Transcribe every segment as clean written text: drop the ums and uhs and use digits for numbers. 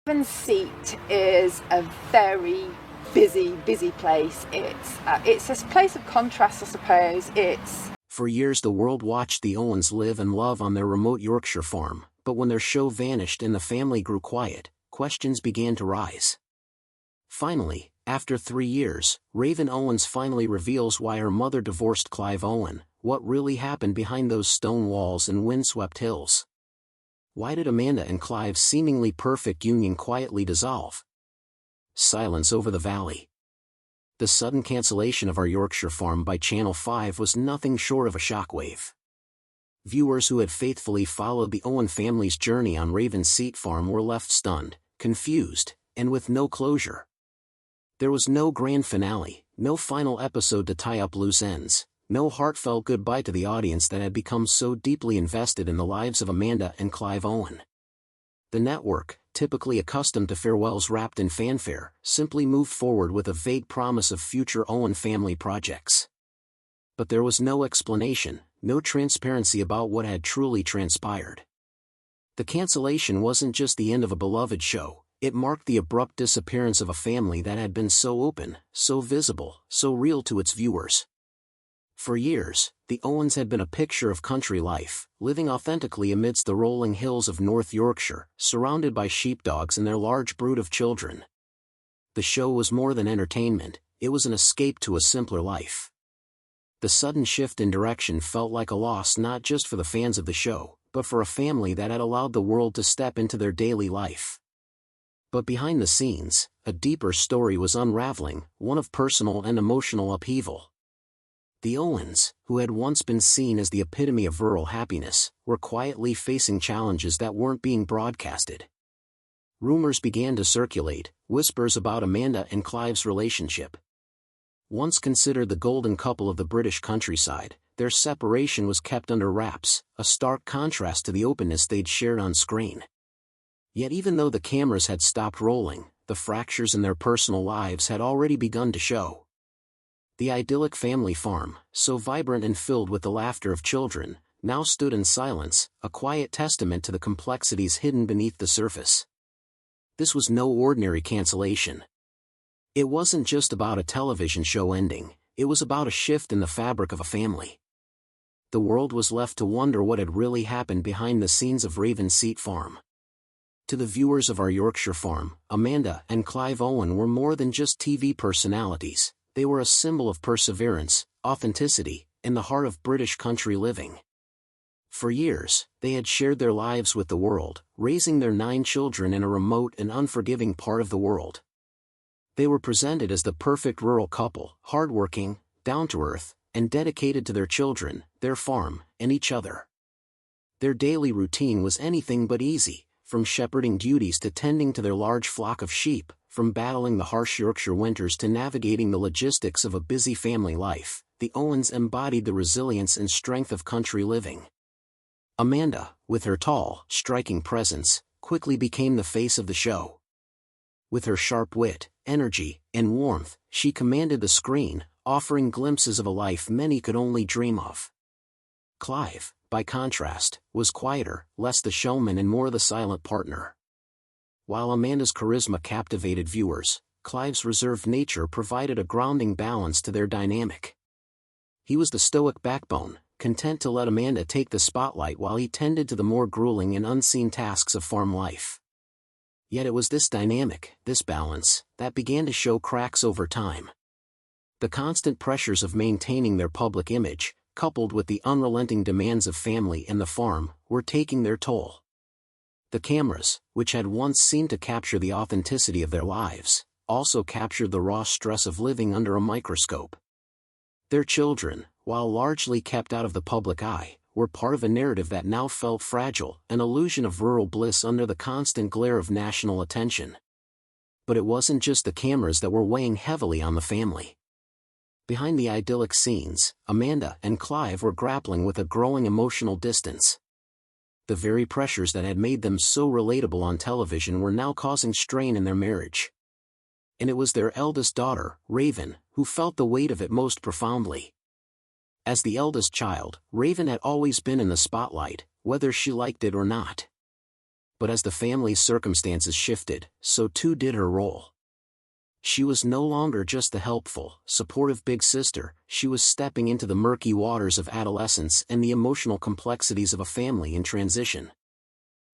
Owens seat is a very busy place. It's a place of contrast, I suppose. For years the world watched the Owens live and love on their remote Yorkshire farm, but when their show vanished and the family grew quiet, questions began to rise. Finally, after 3 years, Raven Owens finally reveals why her mother divorced Clive Owen, what really happened behind those stone walls and windswept hills. Why did Amanda and Clive's seemingly perfect union quietly dissolve? Silence over the valley. The sudden cancellation of our Yorkshire farm by Channel 5 was nothing short of a shockwave. Viewers who had faithfully followed the Owen family's journey on Raven's Seat Farm were left stunned, confused, and with no closure. There was no grand finale, no final episode to tie up loose ends, no heartfelt goodbye to the audience that had become so deeply invested in the lives of Amanda and Clive Owen. The network, typically accustomed to farewells wrapped in fanfare, simply moved forward with a vague promise of future Owen family projects. But there was no explanation, no transparency about what had truly transpired. The cancellation wasn't just the end of a beloved show, it marked the abrupt disappearance of a family that had been so open, so visible, so real to its viewers. For years, the Owens had been a picture of country life, living authentically amidst the rolling hills of North Yorkshire, surrounded by sheepdogs and their large brood of children. The show was more than entertainment, it was an escape to a simpler life. The sudden shift in direction felt like a loss not just for the fans of the show, but for a family that had allowed the world to step into their daily life. But behind the scenes, a deeper story was unraveling, one of personal and emotional upheaval. The Owens, who had once been seen as the epitome of rural happiness, were quietly facing challenges that weren't being broadcasted. Rumors began to circulate, whispers about Amanda and Clive's relationship. Once considered the golden couple of the British countryside, their separation was kept under wraps, a stark contrast to the openness they'd shared on screen. Yet even though the cameras had stopped rolling, the fractures in their personal lives had already begun to show. The idyllic family farm, so vibrant and filled with the laughter of children, now stood in silence, a quiet testament to the complexities hidden beneath the surface. This was no ordinary cancellation. It wasn't just about a television show ending, it was about a shift in the fabric of a family. The world was left to wonder what had really happened behind the scenes of Raven Seat Farm. To the viewers of our Yorkshire farm, Amanda and Clive Owen were more than just TV personalities. They were a symbol of perseverance, authenticity, and the heart of British country living. For years, they had shared their lives with the world, raising their 9 children in a remote and unforgiving part of the world. They were presented as the perfect rural couple, hardworking, down-to-earth, and dedicated to their children, their farm, and each other. Their daily routine was anything but easy, from shepherding duties to tending to their large flock of sheep, from battling the harsh Yorkshire winters to navigating the logistics of a busy family life. The Owens embodied the resilience and strength of country living. Amanda, with her tall, striking presence, quickly became the face of the show. With her sharp wit, energy, and warmth, she commanded the screen, offering glimpses of a life many could only dream of. Clive, by contrast, was quieter, less the showman and more the silent partner. While Amanda's charisma captivated viewers, Clive's reserved nature provided a grounding balance to their dynamic. He was the stoic backbone, content to let Amanda take the spotlight while he tended to the more grueling and unseen tasks of farm life. Yet it was this dynamic, this balance, that began to show cracks over time. The constant pressures of maintaining their public image, coupled with the unrelenting demands of family and the farm, were taking their toll. The cameras, which had once seemed to capture the authenticity of their lives, also captured the raw stress of living under a microscope. Their children, while largely kept out of the public eye, were part of a narrative that now felt fragile, an illusion of rural bliss under the constant glare of national attention. But it wasn't just the cameras that were weighing heavily on the family. Behind the idyllic scenes, Amanda and Clive were grappling with a growing emotional distance. The very pressures that had made them so relatable on television were now causing strain in their marriage. And it was their eldest daughter, Raven, who felt the weight of it most profoundly. As the eldest child, Raven had always been in the spotlight, whether she liked it or not. But as the family's circumstances shifted, so too did her role. She was no longer just the helpful, supportive big sister, she was stepping into the murky waters of adolescence and the emotional complexities of a family in transition.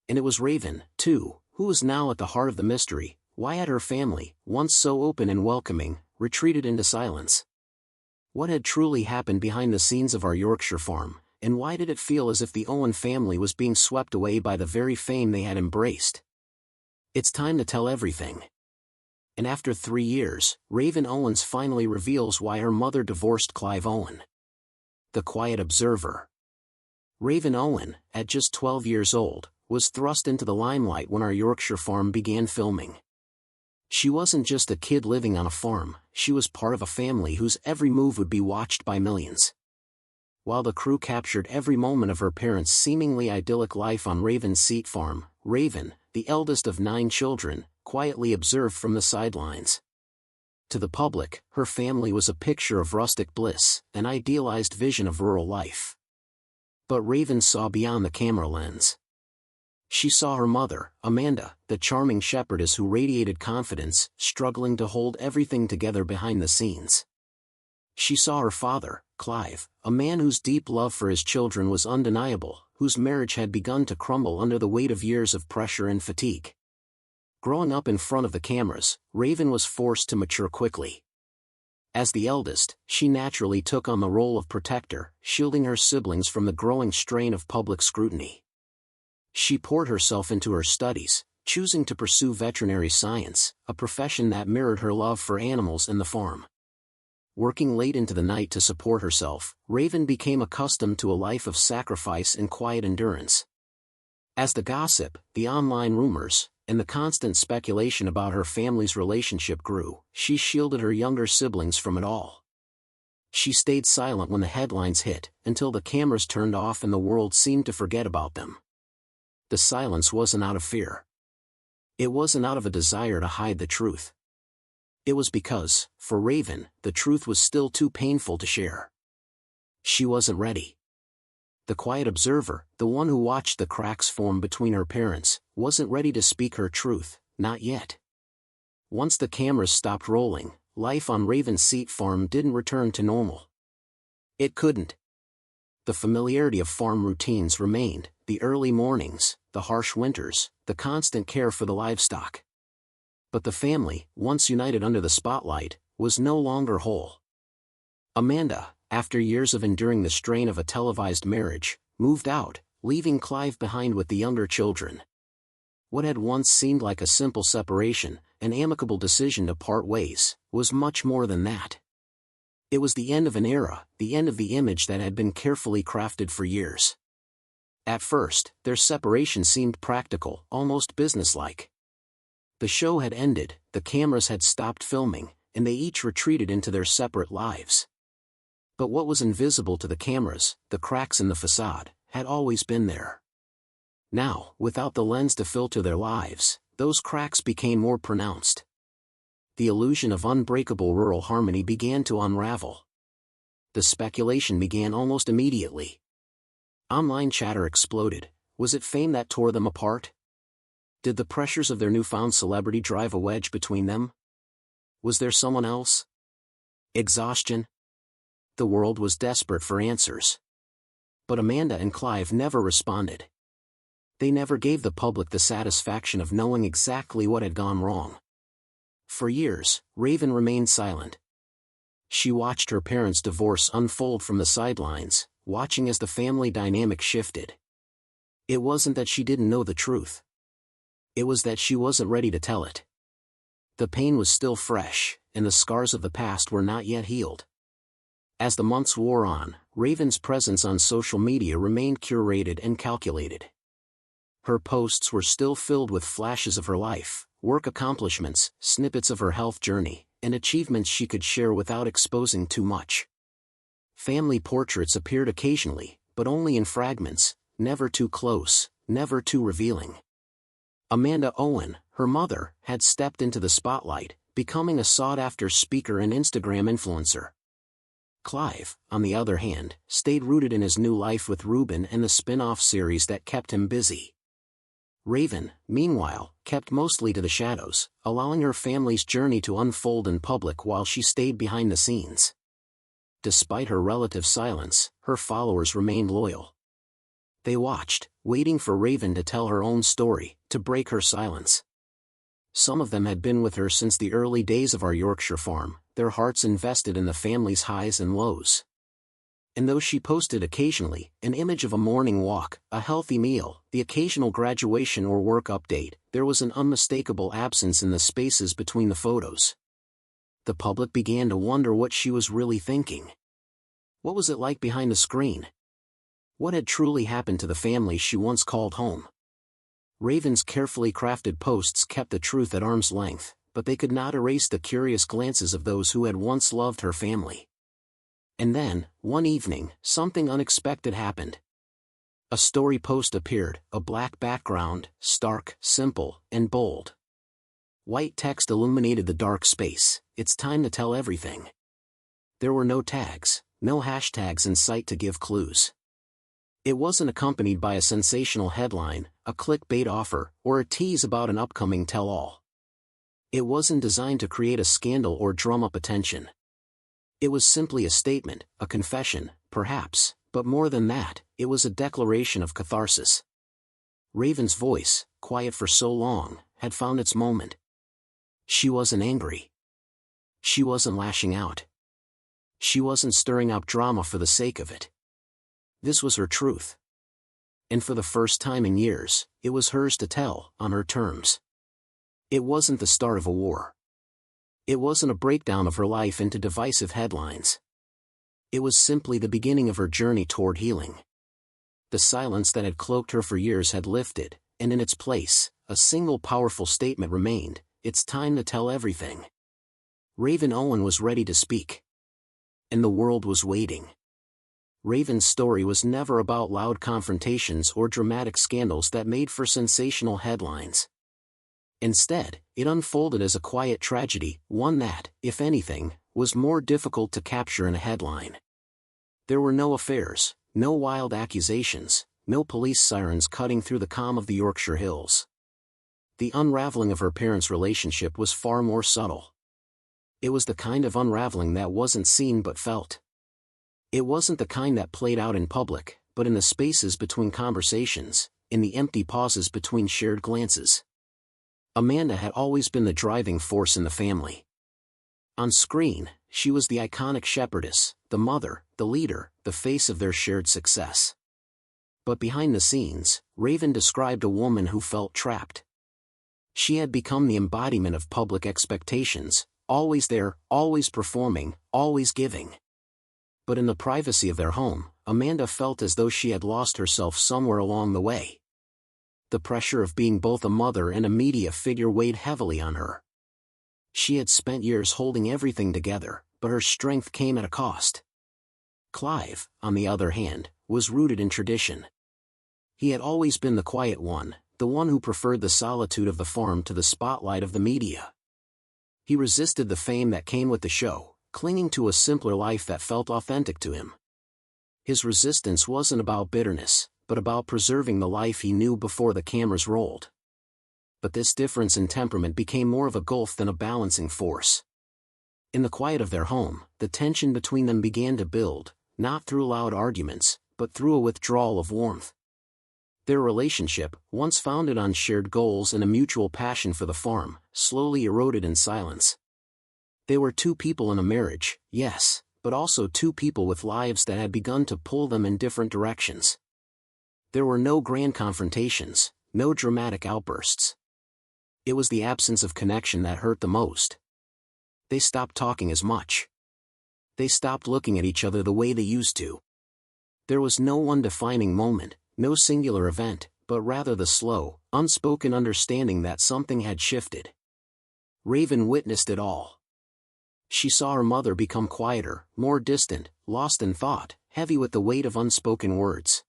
And it was Raven, too, who was now at the heart of the mystery. Why had her family, once so open and welcoming, retreated into silence? What had truly happened behind the scenes of our Yorkshire farm, and why did it feel as if the Owen family was being swept away by the very fame they had embraced? It's time to tell everything. And after 3 years, Raven Owens finally reveals why her mother divorced Clive Owen. The quiet observer. Raven Owen, at just 12 years old, was thrust into the limelight when our Yorkshire farm began filming. She wasn't just a kid living on a farm, she was part of a family whose every move would be watched by millions. While the crew captured every moment of her parents' seemingly idyllic life on Raven's Seat farm, Raven, the eldest of 9 children, quietly observed from the sidelines. To the public, her family was a picture of rustic bliss, an idealized vision of rural life. But Raven saw beyond the camera lens. She saw her mother, Amanda, the charming shepherdess who radiated confidence, struggling to hold everything together behind the scenes. She saw her father, Clive, a man whose deep love for his children was undeniable, whose marriage had begun to crumble under the weight of years of pressure and fatigue. Growing up in front of the cameras, Raven was forced to mature quickly. As the eldest, she naturally took on the role of protector, shielding her siblings from the growing strain of public scrutiny. She poured herself into her studies, choosing to pursue veterinary science, a profession that mirrored her love for animals and the farm. Working late into the night to support herself, Raven became accustomed to a life of sacrifice and quiet endurance. As the gossip, the online rumors, and the constant speculation about her family's relationship grew, she shielded her younger siblings from it all. She stayed silent when the headlines hit, until the cameras turned off and the world seemed to forget about them. The silence wasn't out of fear. It wasn't out of a desire to hide the truth. It was because, for Raven, the truth was still too painful to share. She wasn't ready. The quiet observer, the one who watched the cracks form between her parents, wasn't ready to speak her truth, not yet. Once the cameras stopped rolling, life on Raven's Seat farm didn't return to normal. It couldn't. The familiarity of farm routines remained, the early mornings, the harsh winters, the constant care for the livestock. But the family, once united under the spotlight, was no longer whole. Amanda, after years of enduring the strain of a televised marriage, moved out, leaving Clive behind with the younger children. What had once seemed like a simple separation, an amicable decision to part ways, was much more than that. It was the end of an era, the end of the image that had been carefully crafted for years. At first, their separation seemed practical, almost businesslike. The show had ended, the cameras had stopped filming, and they each retreated into their separate lives. But what was invisible to the cameras, the cracks in the facade, had always been there. Now, without the lens to filter their lives, those cracks became more pronounced. The illusion of unbreakable rural harmony began to unravel. The speculation began almost immediately. Online chatter exploded. Was it fame that tore them apart? Did the pressures of their newfound celebrity drive a wedge between them? Was there someone else? Exhaustion? The world was desperate for answers. But Amanda and Clive never responded. They never gave the public the satisfaction of knowing exactly what had gone wrong. For years, Raven remained silent. She watched her parents' divorce unfold from the sidelines, watching as the family dynamic shifted. It wasn't that she didn't know the truth. It was that she wasn't ready to tell it. The pain was still fresh, and the scars of the past were not yet healed. As the months wore on, Raven's presence on social media remained curated and calculated. Her posts were still filled with flashes of her life, work accomplishments, snippets of her health journey, and achievements she could share without exposing too much. Family portraits appeared occasionally, but only in fragments, never too close, never too revealing. Amanda Owen, her mother, had stepped into the spotlight, becoming a sought-after speaker and Instagram influencer. Clive, on the other hand, stayed rooted in his new life with Ruben and the spin-off series that kept him busy. Raven, meanwhile, kept mostly to the shadows, allowing her family's journey to unfold in public while she stayed behind the scenes. Despite her relative silence, her followers remained loyal. They watched, waiting for Raven to tell her own story, to break her silence. Some of them had been with her since the early days of our Yorkshire farm, their hearts invested in the family's highs and lows. And though she posted occasionally, an image of a morning walk, a healthy meal, the occasional graduation or work update, there was an unmistakable absence in the spaces between the photos. The public began to wonder what she was really thinking. What was it like behind the screen? What had truly happened to the family she once called home? Raven's carefully crafted posts kept the truth at arm's length, but they could not erase the curious glances of those who had once loved her family. And then, one evening, something unexpected happened. A story post appeared, a black background, stark, simple, and bold. White text illuminated the dark space. It's time to tell everything. There were no tags, no hashtags in sight to give clues. It wasn't accompanied by a sensational headline, a clickbait offer, or a tease about an upcoming tell-all. It wasn't designed to create a scandal or drum up attention. It was simply a statement, a confession, perhaps, but more than that, it was a declaration of catharsis. Raven's voice, quiet for so long, had found its moment. She wasn't angry. She wasn't lashing out. She wasn't stirring up drama for the sake of it. This was her truth. And for the first time in years, it was hers to tell, on her terms. It wasn't the start of a war. It wasn't a breakdown of her life into divisive headlines. It was simply the beginning of her journey toward healing. The silence that had cloaked her for years had lifted, and in its place, a single powerful statement remained: it's time to tell everything. Raven Owen was ready to speak. And the world was waiting. Raven's story was never about loud confrontations or dramatic scandals that made for sensational headlines. Instead, it unfolded as a quiet tragedy, one that, if anything, was more difficult to capture in a headline. There were no affairs, no wild accusations, no police sirens cutting through the calm of the Yorkshire hills. The unraveling of her parents' relationship was far more subtle. It was the kind of unraveling that wasn't seen but felt. It wasn't the kind that played out in public, but in the spaces between conversations, in the empty pauses between shared glances. Amanda had always been the driving force in the family. On screen, she was the iconic shepherdess, the mother, the leader, the face of their shared success. But behind the scenes, Raven described a woman who felt trapped. She had become the embodiment of public expectations, always there, always performing, always giving. But in the privacy of their home, Amanda felt as though she had lost herself somewhere along the way. The pressure of being both a mother and a media figure weighed heavily on her. She had spent years holding everything together, but her strength came at a cost. Clive, on the other hand, was rooted in tradition. He had always been the quiet one, the one who preferred the solitude of the farm to the spotlight of the media. He resisted the fame that came with the show, clinging to a simpler life that felt authentic to him. His resistance wasn't about bitterness, but about preserving the life he knew before the cameras rolled. But this difference in temperament became more of a gulf than a balancing force. In the quiet of their home, the tension between them began to build, not through loud arguments, but through a withdrawal of warmth. Their relationship, once founded on shared goals and a mutual passion for the farm, slowly eroded in silence. They were two people in a marriage, yes, but also two people with lives that had begun to pull them in different directions. There were no grand confrontations, no dramatic outbursts. It was the absence of connection that hurt the most. They stopped talking as much. They stopped looking at each other the way they used to. There was no one defining moment, no singular event, but rather the slow, unspoken understanding that something had shifted. Raven witnessed it all. She saw her mother become quieter, more distant, lost in thought, heavy with the weight of unspoken words.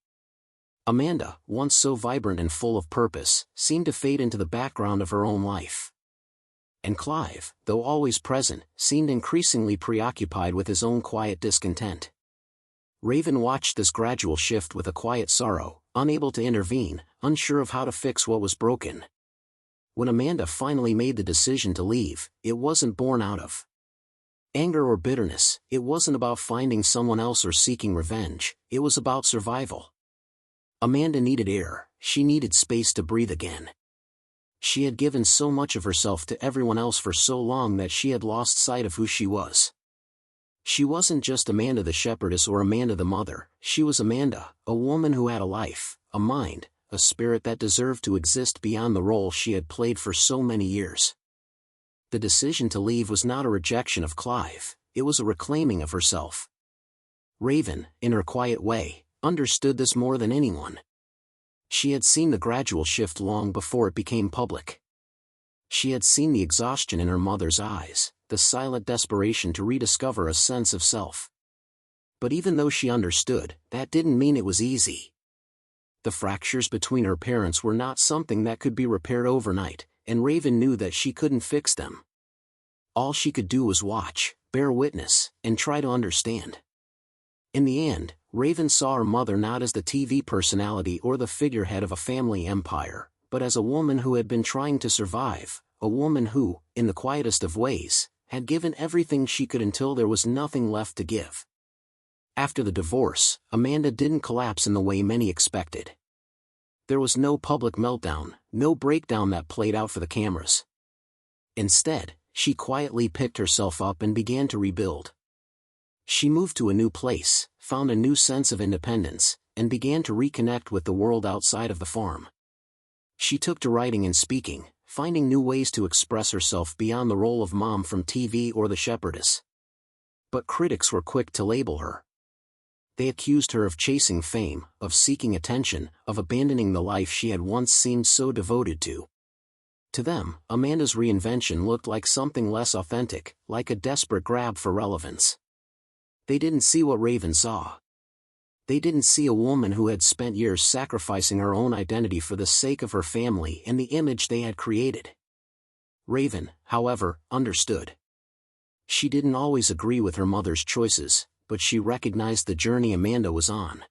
Amanda, once so vibrant and full of purpose, seemed to fade into the background of her own life. And Clive, though always present, seemed increasingly preoccupied with his own quiet discontent. Raven watched this gradual shift with a quiet sorrow, unable to intervene, unsure of how to fix what was broken. When Amanda finally made the decision to leave, it wasn't born out of anger or bitterness. It wasn't about finding someone else or seeking revenge. It was about survival. Amanda needed air. She needed space to breathe again. She had given so much of herself to everyone else for so long that she had lost sight of who she was. She wasn't just Amanda the shepherdess or Amanda the mother. She was Amanda, a woman who had a life, a mind, a spirit that deserved to exist beyond the role she had played for so many years. The decision to leave was not a rejection of Clive, it was a reclaiming of herself. Raven, in her quiet way, understood this more than anyone. She had seen the gradual shift long before it became public. She had seen the exhaustion in her mother's eyes, the silent desperation to rediscover a sense of self. But even though she understood, that didn't mean it was easy. The fractures between her parents were not something that could be repaired overnight, and Raven knew that she couldn't fix them. All she could do was watch, bear witness, and try to understand. In the end, Raven saw her mother not as the TV personality or the figurehead of a family empire, but as a woman who had been trying to survive, a woman who, in the quietest of ways, had given everything she could until there was nothing left to give. After the divorce, Amanda didn't collapse in the way many expected. There was no public meltdown, no breakdown that played out for the cameras. Instead, she quietly picked herself up and began to rebuild. She moved to a new place, found a new sense of independence, and began to reconnect with the world outside of the farm. She took to writing and speaking, finding new ways to express herself beyond the role of mom from TV or the shepherdess. But critics were quick to label her. They accused her of chasing fame, of seeking attention, of abandoning the life she had once seemed so devoted to. To them, Amanda's reinvention looked like something less authentic, like a desperate grab for relevance. They didn't see what Raven saw. They didn't see a woman who had spent years sacrificing her own identity for the sake of her family and the image they had created. Raven, however, understood. She didn't always agree with her mother's choices, but she recognized the journey Amanda was on.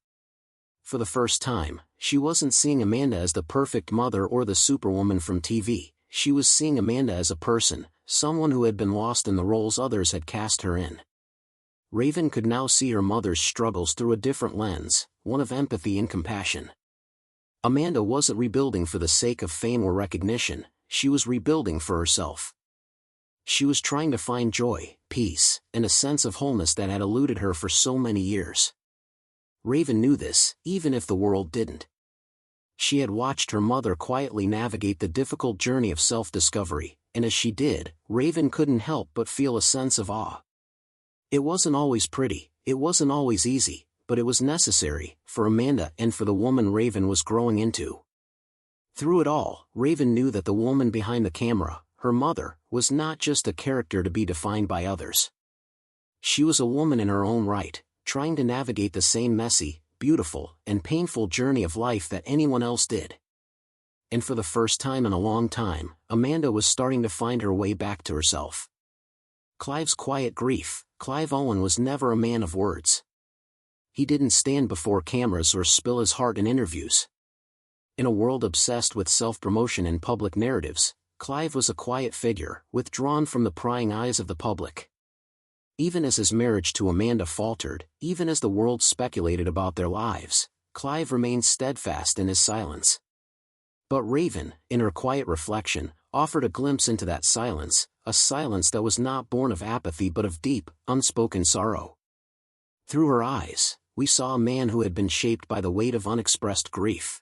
For the first time, she wasn't seeing Amanda as the perfect mother or the superwoman from TV, she was seeing Amanda as a person, someone who had been lost in the roles others had cast her in. Raven could now see her mother's struggles through a different lens, one of empathy and compassion. Amanda wasn't rebuilding for the sake of fame or recognition, she was rebuilding for herself. She was trying to find joy, peace, and a sense of wholeness that had eluded her for so many years. Raven knew this, even if the world didn't. She had watched her mother quietly navigate the difficult journey of self-discovery, and as she did, Raven couldn't help but feel a sense of awe. It wasn't always pretty, it wasn't always easy, but it was necessary, for Amanda and for the woman Raven was growing into. Through it all, Raven knew that the woman behind the camera, her mother, was not just a character to be defined by others. She was a woman in her own right, trying to navigate the same messy, beautiful, and painful journey of life that anyone else did. And for the first time in a long time, Amanda was starting to find her way back to herself. Clive's quiet grief. Clive Owen was never a man of words. He didn't stand before cameras or spill his heart in interviews. In a world obsessed with self-promotion and public narratives, Clive was a quiet figure, withdrawn from the prying eyes of the public. Even as his marriage to Amanda faltered, even as the world speculated about their lives, Clive remained steadfast in his silence. But Raven, in her quiet reflection, offered a glimpse into that silence, a silence that was not born of apathy but of deep, unspoken sorrow. Through her eyes, we saw a man who had been shaped by the weight of unexpressed grief.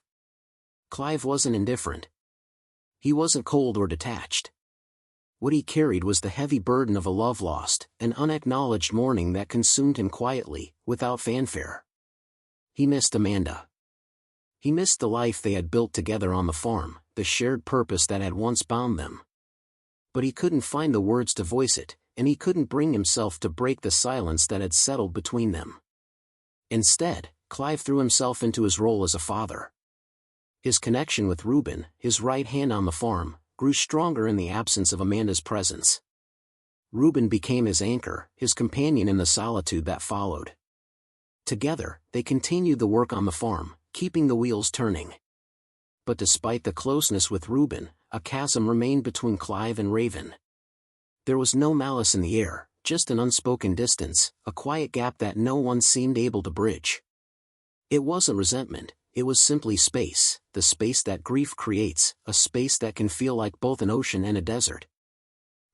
Clive wasn't indifferent. He wasn't cold or detached. What he carried was the heavy burden of a love lost, an unacknowledged mourning that consumed him quietly, without fanfare. He missed Amanda. He missed the life they had built together on the farm, the shared purpose that had once bound them. But he couldn't find the words to voice it, and he couldn't bring himself to break the silence that had settled between them. Instead, Clive threw himself into his role as a father. His connection with Reuben, his right hand on the farm, grew stronger in the absence of Amanda's presence. Reuben became his anchor, his companion in the solitude that followed. Together, they continued the work on the farm, keeping the wheels turning. But despite the closeness with Reuben, a chasm remained between Clive and Raven. There was no malice in the air, just an unspoken distance, a quiet gap that no one seemed able to bridge. It wasn't resentment, it was simply space, the space that grief creates, a space that can feel like both an ocean and a desert.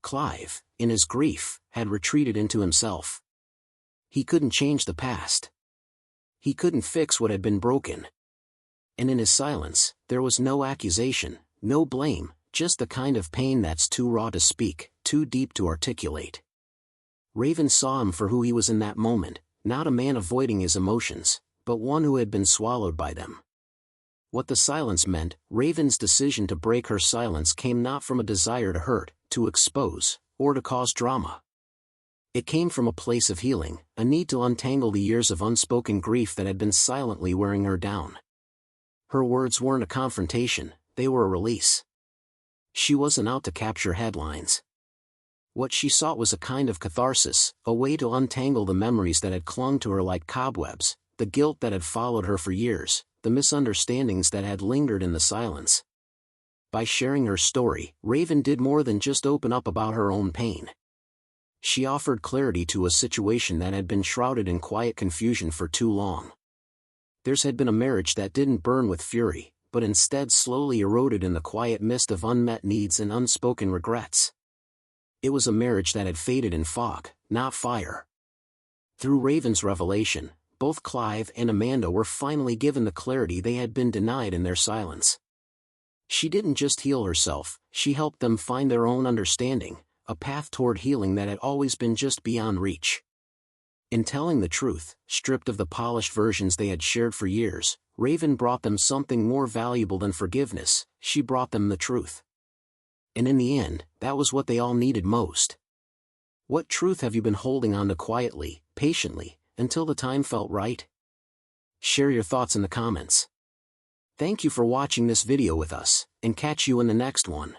Clive, in his grief, had retreated into himself. He couldn't change the past. He couldn't fix what had been broken. And in his silence, there was no accusation, no blame, just the kind of pain that's too raw to speak, too deep to articulate. Raven saw him for who he was in that moment, not a man avoiding his emotions, but one who had been swallowed by them. What the silence meant, Raven's decision to break her silence came not from a desire to hurt, to expose, or to cause drama. It came from a place of healing, a need to untangle the years of unspoken grief that had been silently wearing her down. Her words weren't a confrontation, they were a release. She wasn't out to capture headlines. What she sought was a kind of catharsis, a way to untangle the memories that had clung to her like cobwebs, the guilt that had followed her for years, the misunderstandings that had lingered in the silence. By sharing her story, Raven did more than just open up about her own pain. She offered clarity to a situation that had been shrouded in quiet confusion for too long. Theirs had been a marriage that didn't burn with fury, but instead slowly eroded in the quiet mist of unmet needs and unspoken regrets. It was a marriage that had faded in fog, not fire. Through Raven's revelation, both Clive and Amanda were finally given the clarity they had been denied in their silence. She didn't just heal herself, she helped them find their own understanding, a path toward healing that had always been just beyond reach. In telling the truth, stripped of the polished versions they had shared for years, Raven brought them something more valuable than forgiveness, she brought them the truth. And in the end, that was what they all needed most. What truth have you been holding on to quietly, patiently, until the time felt right? Share your thoughts in the comments. Thank you for watching this video with us, and catch you in the next one.